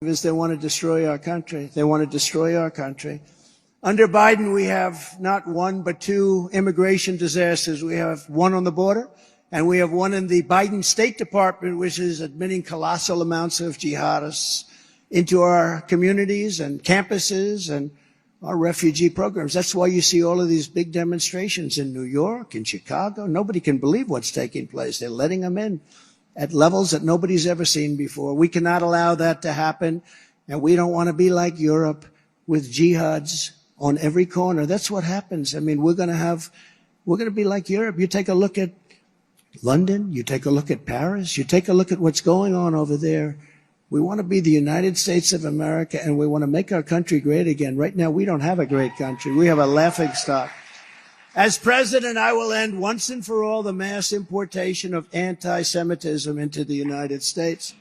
is they want to destroy our country. They want to destroy our country. Under Biden, we have not one but two immigration disasters. We have one on the border, and we have one in the Biden State Department, which is admitting colossal amounts of jihadists into our communities and campuses and our refugee programs. That's why you see all of these big demonstrations in New York, in Chicago. Nobody can believe what's taking place. They're letting them in at levels that nobody's ever seen before. We cannot allow that to happen, and we don't want to be like Europe with jihads on every corner. That's what happens. I mean, we're going to be like Europe. You take a look at London, you take a look at Paris, you take a look at what's going on over there. We want to be the United States of America, and we want to make our country great again. Right now, we don't have a great country. We have a laughingstock. As president, I will end once and for all the mass importation of anti-Semitism into the United States.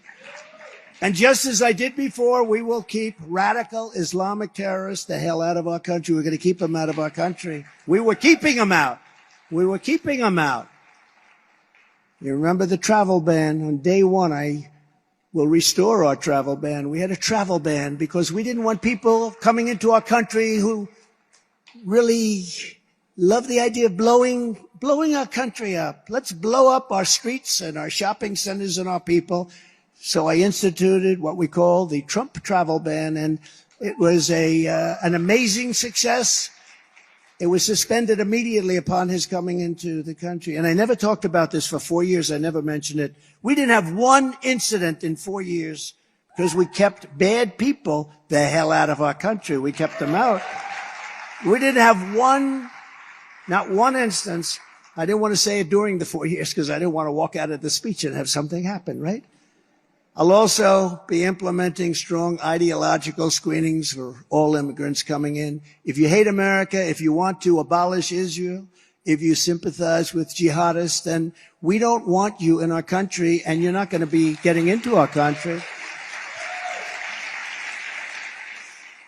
And just as I did before, we will keep radical Islamic terrorists the hell out of our country. We're going to keep them out of our country. We were keeping them out. We were keeping them out. You remember the travel ban? On day one, I will restore our travel ban. We had a travel ban because we didn't want people coming into our country who really love the idea of blowing our country up. Let's blow up our streets and our shopping centers and our people. So I instituted what we call the Trump travel ban, and it was an amazing success. It was suspended immediately upon his coming into the country. And I never talked about this for 4 years. I never mentioned it. We didn't have one incident in 4 years because we kept bad people the hell out of our country. We kept them out. We didn't have not one instance. I didn't want to say it during the 4 years because I didn't want to walk out of the speech and have something happen, right? I'll also be implementing strong ideological screenings for all immigrants coming in. If you hate America, if you want to abolish Israel, if you sympathize with jihadists, then we don't want you in our country, and you're not going to be getting into our country.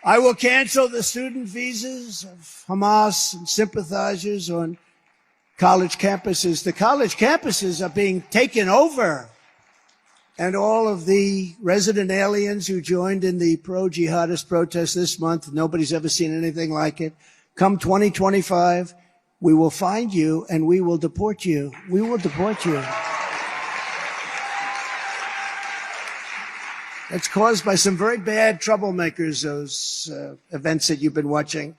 I will cancel the student visas of Hamas and sympathizers on college campuses. The college campuses are being taken over. And all of the resident aliens who joined in the pro-jihadist protest this month, nobody's ever seen anything like it. Come 2025, we will find you and we will deport you. We will deport you. It's caused by some very bad troublemakers, those events that you've been watching.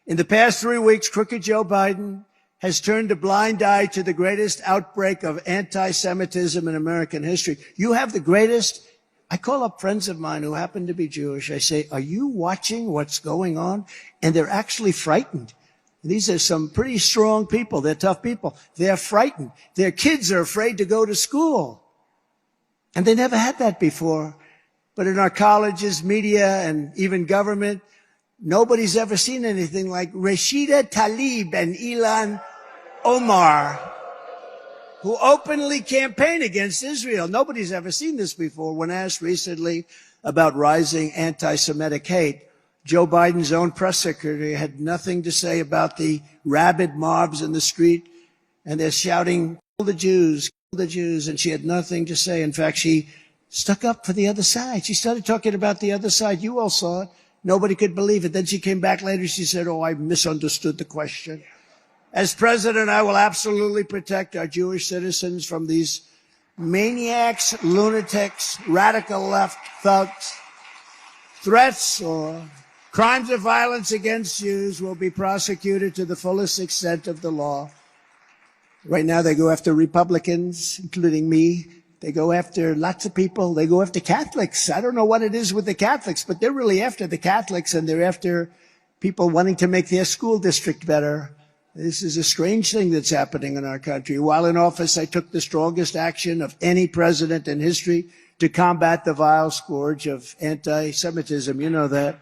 In the past 3 weeks, crooked Joe Biden has turned a blind eye to the greatest outbreak of anti-Semitism in American history. You have the greatest. I call up friends of mine who happen to be Jewish. I say, are you watching what's going on? And they're actually frightened. These are some pretty strong people. They're tough people. They're frightened. Their kids are afraid to go to school. And they never had that before. But in our colleges, media, and even government, nobody's ever seen anything like Rashida Tlaib and Ilhan Omar, who openly campaign against Israel. Nobody's ever seen this before. When asked recently about rising anti-Semitic hate, Joe Biden's own press secretary had nothing to say about the rabid mobs in the street, and they're shouting, kill the Jews, kill the Jews, and she had nothing to say. In fact, she stuck up for the other side. She started talking about the other side. You all saw it. Nobody could believe it. Then she came back later. She said, oh, I misunderstood the question. As president, I will absolutely protect our Jewish citizens from these maniacs, lunatics, radical left thugs. Threats or crimes of violence against Jews will be prosecuted to the fullest extent of the law. Right now, they go after Republicans, including me. They go after lots of people. They go after Catholics. I don't know what it is with the Catholics, but they're really after the Catholics, and they're after people wanting to make their school district better. This is a strange thing that's happening in our country. While in office, I took the strongest action of any president in history to combat the vile scourge of anti-Semitism. You know that.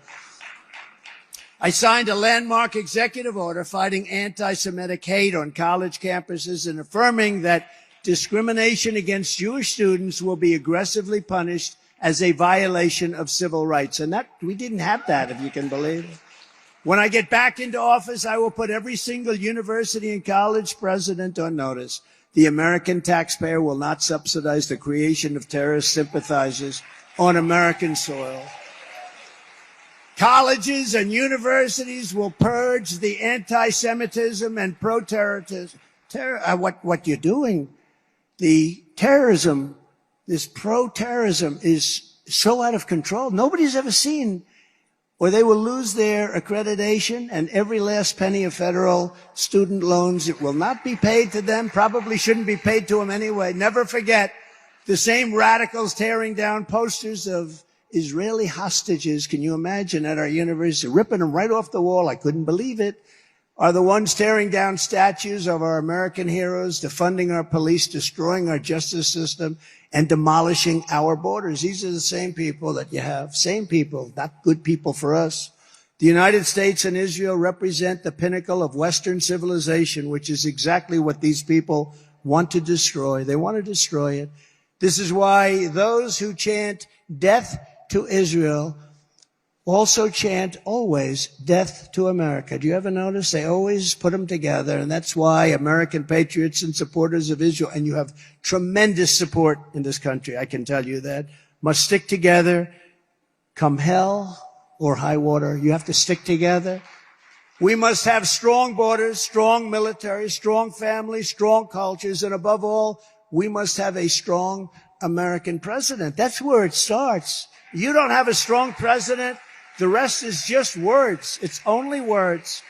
I signed a landmark executive order fighting anti-Semitic hate on college campuses and affirming that discrimination against Jewish students will be aggressively punished as a violation of civil rights. And that we didn't have that, if you can believe it. When I get back into office, I will put every single university and college president on notice. The American taxpayer will not subsidize the creation of terrorist sympathizers on American soil. Colleges and universities will purge the anti-Semitism and pro-terrorism. What you're doing, the terrorism, this pro-terrorism is so out of control. Nobody's ever seen, or they will lose their accreditation and every last penny of federal student loans. It will not be paid to them, probably shouldn't be paid to them anyway. Never forget, the same radicals tearing down posters of Israeli hostages, can you imagine, at our university, ripping them right off the wall, I couldn't believe it, are the ones tearing down statues of our American heroes, defunding our police, destroying our justice system, and demolishing our borders. These are the same people that you have, same people, not good people for us. The United States and Israel represent the pinnacle of Western civilization, which is exactly what these people want to destroy. They want to destroy it. This is why those who chant death to Israel also chant always death to America. Do you ever notice? They always put them together, and that's why American patriots and supporters of Israel, and you have tremendous support in this country, I can tell you that, must stick together, come hell or high water. You have to stick together. We must have strong borders, strong military, strong families, strong cultures, and above all, we must have a strong American president. That's where it starts. You don't have a strong president, the rest is just words. It's only words.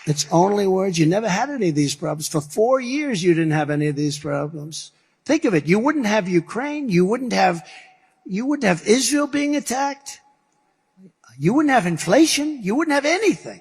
It's only words. You never had any of these problems. For 4 years, you didn't have any of these problems. Think of it. You wouldn't have Ukraine. You wouldn't have Israel being attacked. You wouldn't have inflation. You wouldn't have anything.